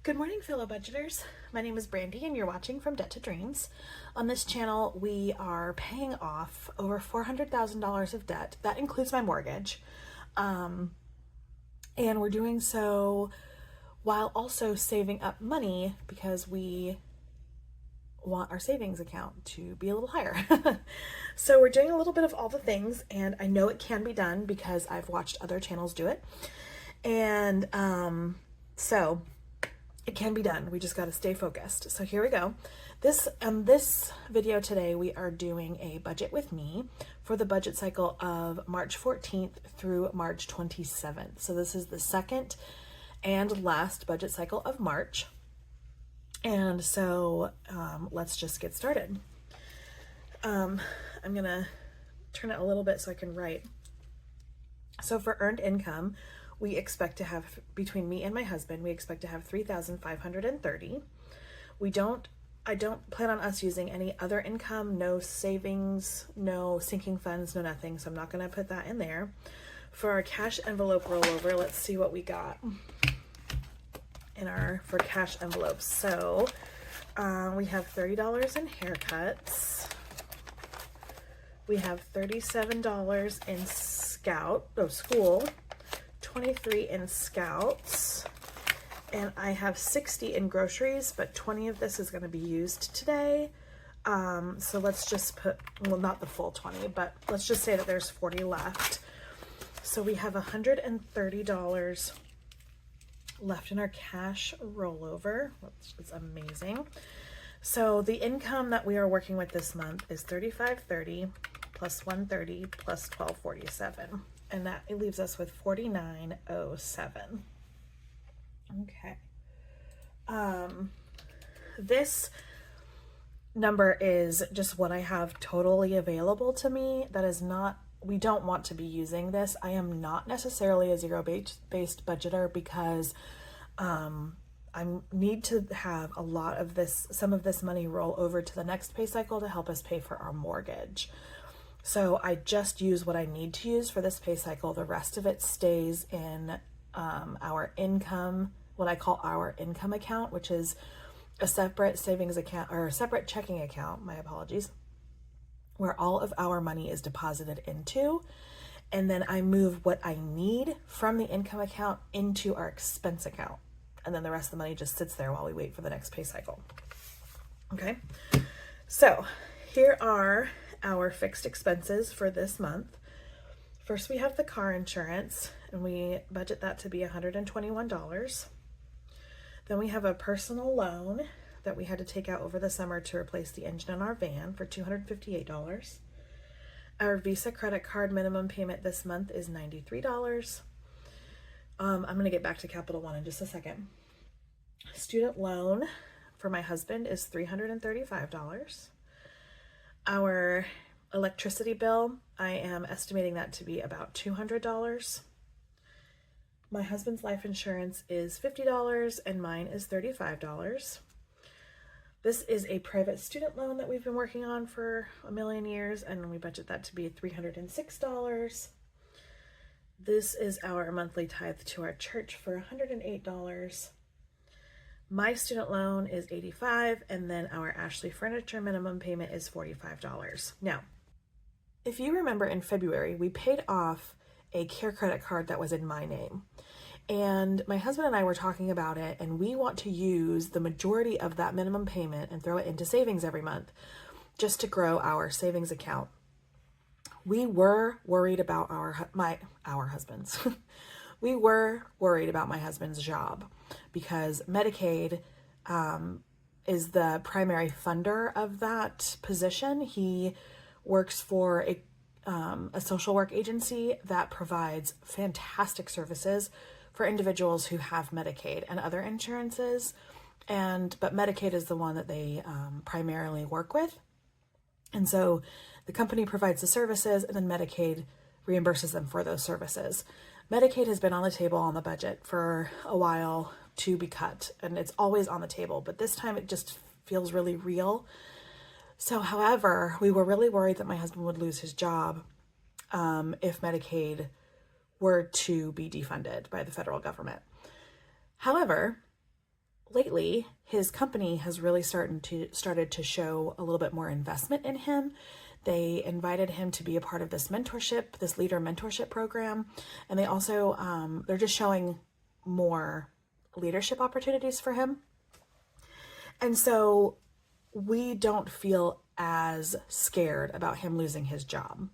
Good morning, fellow budgeters. My name is Brandy and you're watching From Debt to Dreams. On this channel, we are paying off over $400,000 of debt. That includes my mortgage. And we're doing so while also saving up money because we want our savings account to be a little higher. So we're doing a little bit of all the things, and I know it can be done because I've watched other channels do it. And so it can be done. We just got to stay focused. So here we go. This video today, we are doing a budget with me for the budget cycle of March 14th through March 27th. So this is the second and last budget cycle of March. And so let's just get started. I'm going to turn it a little bit so I can write. So for earned income, we expect to have, between me and my husband, we expect to have $3,530. I don't plan on us using any other income, no savings, no sinking funds, no nothing. So I'm not going to put that in there. For our cash envelope rollover, let's see what we got for cash envelopes. So we have $30 in haircuts. We have $37 in school. 23 in scouts, and I have 60 in groceries, but 20 of this is going to be used today. So let's just put, well, not the full 20, but let's just say that there's 40 left. So we have $130 left in our cash rollover, which is amazing. So the income that we are working with this month is $35.30 plus $130 plus $12.47. And that it leaves us with $49.07. Okay. This number is just what I have totally available to me. That is not, we don't want to be using this. I am not necessarily a zero-based budgeter because I need to have a lot of this, some of this money roll over to the next pay cycle to help us pay for our mortgage. So I just use what I need to use for this pay cycle. The rest of it stays in our income, what I call our income account, which is a separate savings account or a separate checking account, my apologies, where all of our money is deposited into. And then I move what I need from the income account into our expense account. And then the rest of the money just sits there while we wait for the next pay cycle. Okay, so here are our fixed expenses for this month. First, we have the car insurance, and we budget that to be $121. Then we have a personal loan that we had to take out over the summer to replace the engine in our van for $258. Our Visa credit card minimum payment this month is $93. I'm going to get back to Capital One in just a second. Student loan for my husband is $335. Our electricity bill, I am estimating that to be about $200. My husband's life insurance is $50 and mine is $35. This is a private student loan that we've been working on for a million years, and we budget that to be $306. This is our monthly tithe to our church for $108. My student loan is $85, and then our Ashley Furniture minimum payment is $45. Now, if you remember in February, we paid off a care credit card that was in my name. And my husband and I were talking about it, and we want to use the majority of that minimum payment and throw it into savings every month just to grow our savings account. We were worried about our husband's. We were worried about my husband's job because Medicaid is the primary funder of that position. He works for a social work agency that provides fantastic services for individuals who have Medicaid and other insurances. But Medicaid is the one that they primarily work with. And so the company provides the services, and then Medicaid reimburses them for those services. Medicaid has been on the table on the budget for a while to be cut, and it's always on the table, but this time it just feels really real. So, however, we were really worried that my husband would lose his job if Medicaid were to be defunded by the federal government. However, lately, his company has really started to show a little bit more investment in him. They invited him to be a part of this leader mentorship program, and they also they're just showing more leadership opportunities for him. And so we don't feel as scared about him losing his job.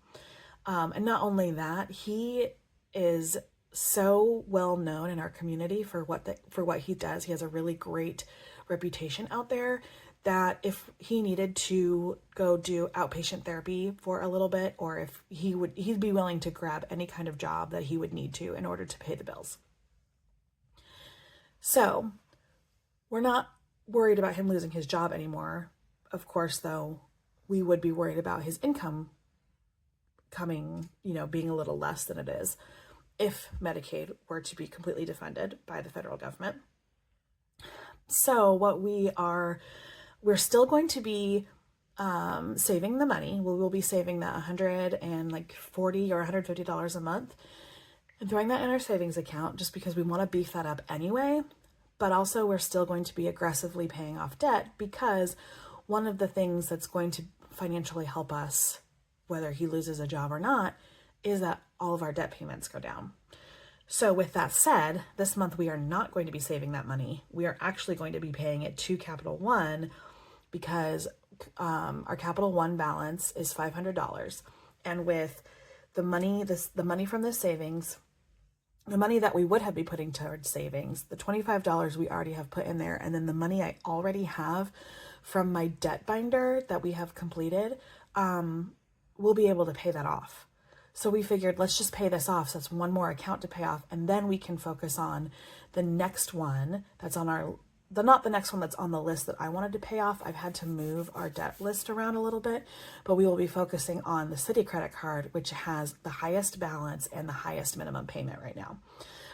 And not only that, he is so well known in our community for what he does. He has a really great reputation out there that if he needed to go do outpatient therapy for a little bit, or if he'd be willing to grab any kind of job that he would need to in order to pay the bills. So we're not worried about him losing his job anymore. Of course, though, we would be worried about his income coming, being a little less than it is if Medicaid were to be completely defunded by the federal government. So we're still going to be saving the money. We will be saving that $140 or $150 a month and throwing that in our savings account just because we want to beef that up anyway. But also we're still going to be aggressively paying off debt, because one of the things that's going to financially help us, whether he loses a job or not, is that all of our debt payments go down. So with that said, this month we are not going to be saving that money. We are actually going to be paying it to Capital One, because our Capital One balance is $500. And with the money from the savings, the money that we would have been putting towards savings, the $25 we already have put in there, and then the money I already have from my debt binder that we have completed, we'll be able to pay that off. So we figured, let's just pay this off. So that's one more account to pay off. And then we can focus on the next one that's on not the next one that's on the list that I wanted to pay off. I've had to move our debt list around a little bit, but we will be focusing on the Citi credit card, which has the highest balance and the highest minimum payment right now.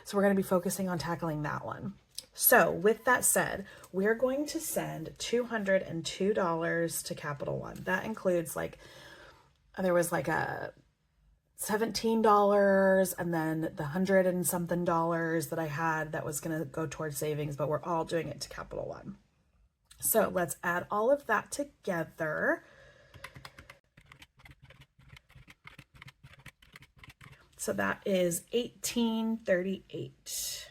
So we're going to be focusing on tackling that one. So with that said, we're going to send $202 to Capital One. That includes there was a $17 and then the $100 and something that I had that was going to go towards savings, but we're all doing it to Capital One. So let's add all of that together. So that is $1,838.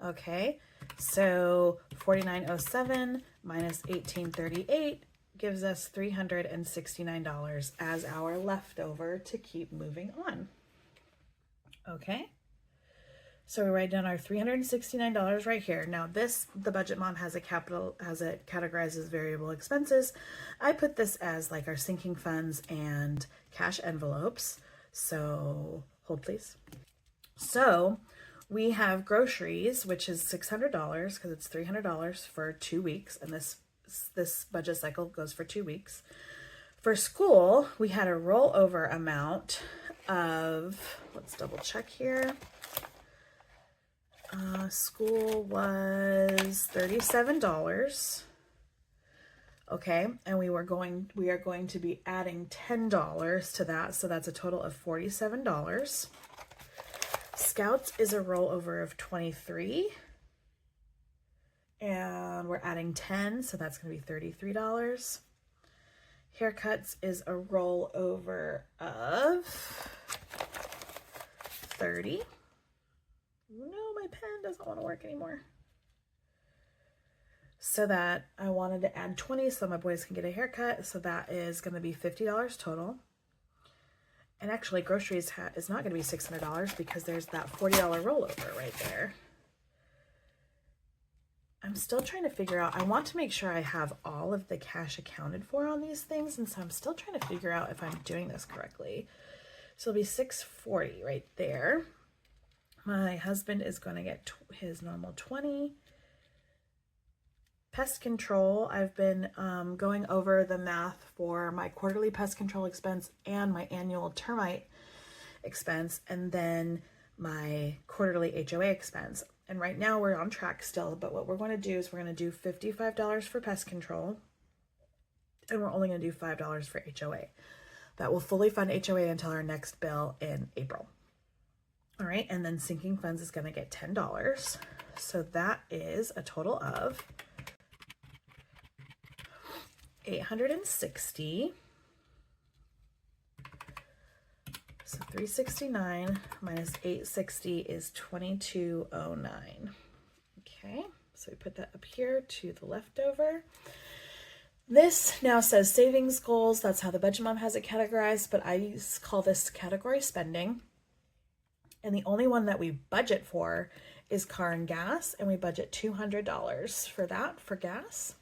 Okay, so $49.07 minus $1,838 gives us $369 as our leftover to keep moving on. Okay, so we write down our $369 right here. Now the Budget Mom has it categorized as variable expenses. I put this as our sinking funds and cash envelopes. So hold please. So we have groceries, which is $600 because it's $300 for 2 weeks, and this budget cycle goes for 2 weeks. For school, we had a rollover amount of, let's double check here. School was $37. Okay, and we are going to be adding $10 to that, so that's a total of $47. Scouts is a rollover of $23. And we're adding 10, so that's going to be $33. Haircuts is a rollover of 30. No, my pen doesn't want to work anymore. So that I wanted to add 20 so my boys can get a haircut. So that is going to be $50 total. And actually, groceries is not going to be $600 because there's that $40 rollover right there. I'm still trying to figure out, I want to make sure I have all of the cash accounted for on these things, and so I'm still trying to figure out if I'm doing this correctly. So it'll be $640 right there. My husband is going to get his normal 20. Pest control, I've been going over the math for my quarterly pest control expense and my annual termite expense, and then my quarterly HOA expense. And right now we're on track still, but what we're going to do is we're going to do $55 for pest control, and we're only going to do $5 for HOA. That will fully fund HOA until our next bill in April. All right, and then sinking funds is going to get $10. So that is a total of $860. So 369 minus 860 is 2209. Okay, so we put that up here to the leftover. This now says savings goals. That's how the Budget Mom has it categorized, but I call this category spending. And the only one that we budget for is car and gas, and we budget $200 for that, for gas.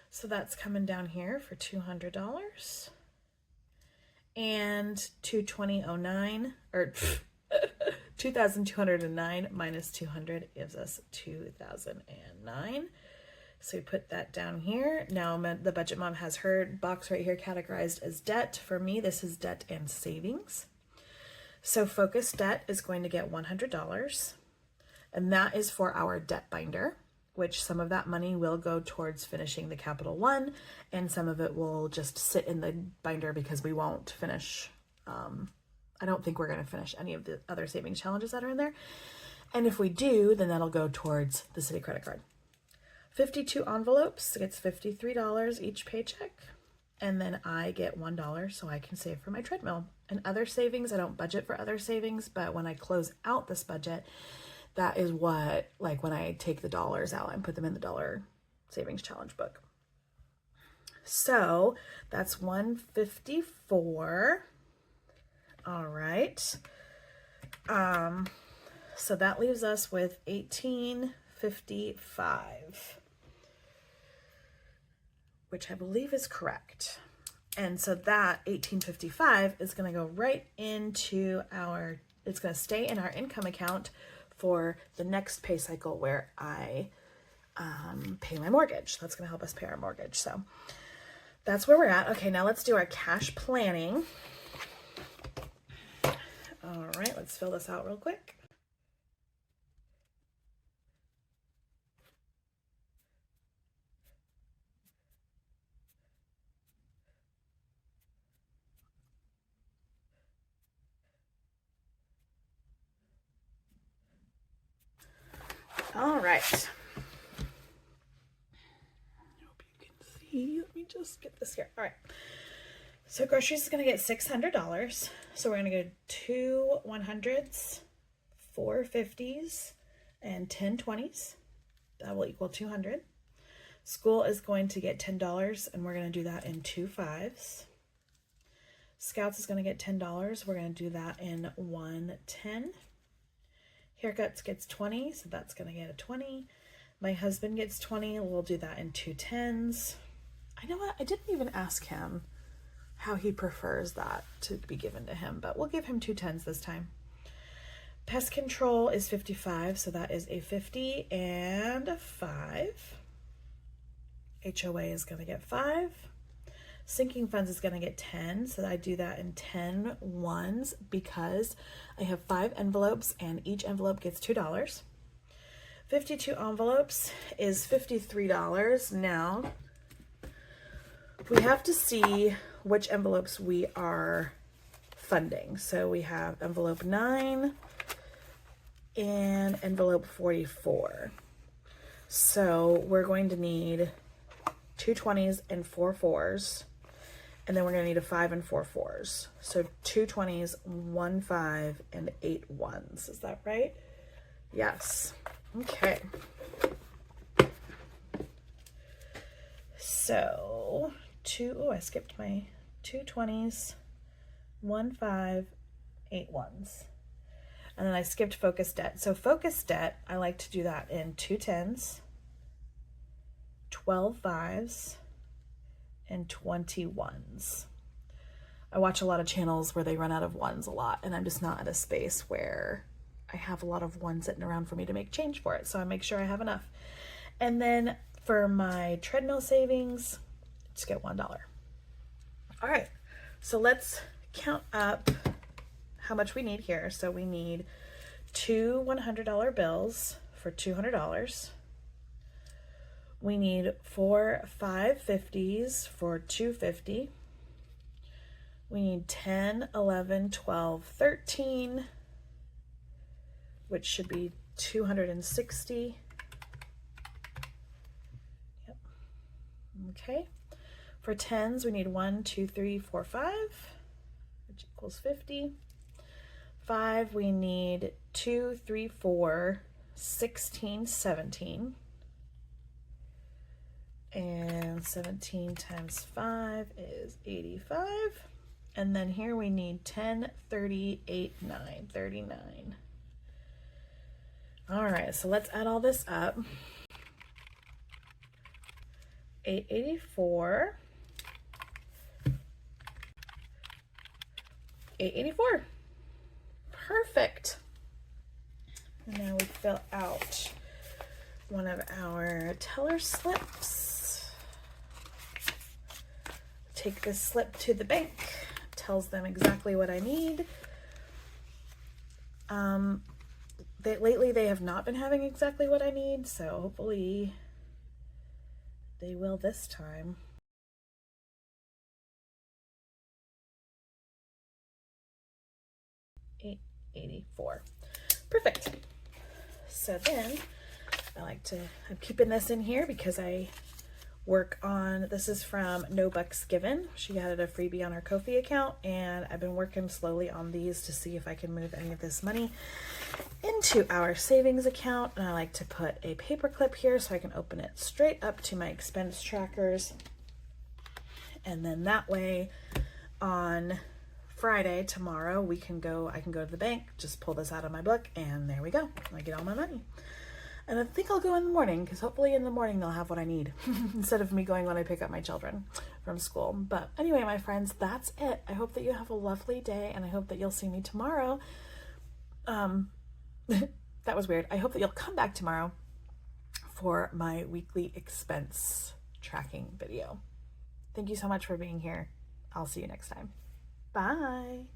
So that's coming down here for $200. And 22009, or 2,209 minus 200 gives us 2,009. So we put that down here. Now the Budget Mom has her box right here categorized as debt. For me, this is debt and savings. So focus debt is going to get $100, and that is for our debt binder, which some of that money will go towards finishing the Capital One, and some of it will just sit in the binder because we won't finish. I don't think we're going to finish any of the other savings challenges that are in there. And if we do, then that'll go towards the city credit card. 52 envelopes gets $53 each paycheck. And then I get $1 so I can save for my treadmill. And other savings, I don't budget for other savings, but when I close out this budget, that is what, like when I take the dollars out and put them in the dollar savings challenge book. So that's 154. All right. So that leaves us with 1855, which I believe is correct. And so that 1855 is going to go right into our, it's going to stay in our income account for the next pay cycle where I pay my mortgage. That's going to help us pay our mortgage. So that's where we're at. Okay, now let's do our cash planning. All right, let's fill this out real quick. All right. I hope you can see. Let me just get this here. All right. So groceries is going to get $600. So we're going to go 2 100s, 4 50s, and 10 20s. That will equal 200. School is going to get $10, and we're going to do that in 2 5s. Scouts is going to get $10. We're going to do that in 1 10. Haircuts gets 20, so that's going to get a 20. My husband gets 20. We'll do that in 2 10s. I know what? I didn't even ask him how he prefers that to be given to him, but we'll give him 2 10s this time. Pest control is 55, so that is a 50 and a 5. HOA is going to get 5. Sinking funds is going to get 10, so I do that in 10 ones because I have 5 envelopes and each envelope gets $2. 52 envelopes is $53. Now, we have to see which envelopes we are funding. So we have envelope 9 and envelope 44. So we're going to need 2 20s and 4 4s. And then we're going to need a 5 and 4 4s. So 2 20s, 1 5, and 8 1s. Is that right? Yes. Okay. So I skipped my 2 20s, 1 5, 8 1s. And then I skipped focus debt. So focus debt, I like to do that in 2 10s, 12 5s, and 20 1s. I watch a lot of channels where they run out of ones a lot, and I'm just not at a space where I have a lot of ones sitting around for me to make change for it. So I make sure I have enough. And then for my treadmill savings, just get $1. All right, so let's count up how much we need here. So we need 2 $100 bills for $200. We need 4 550s for $250. We need 10, 11, 12, 13, which should be 260. Yep. Okay. For tens, we need 1, 2, 3, 4, 5, which equals 50. 5, we need 2, 3, 4, 16, 17. And 17 times 5 is 85. And then here we need 10, 30, 8, 9, 39. All right, so let's add all this up. 884. 884. Perfect. And now we fill out one of our teller slips. Take this slip to the bank. Tells them exactly what I need. Lately they have not been having exactly what I need, so hopefully they will this time. $884. Perfect. So then I'm keeping this in here because I work on, this is from No Bucks Given. She added a freebie on her Ko-fi account, and I've been working slowly on these to see if I can move any of this money into our savings account. And I like to put a paper clip here so I can open it straight up to my expense trackers. And then that way on Friday, tomorrow, I can go to the bank, just pull this out of my book, and there we go. I get all my money. And I think I'll go in the morning, because hopefully in the morning they'll have what I need instead of me going when I pick up my children from school. But anyway, my friends, that's it. I hope that you have a lovely day, and I hope that you'll see me tomorrow. That was weird. I hope that you'll come back tomorrow for my weekly expense tracking video. Thank you so much for being here. I'll see you next time. Bye.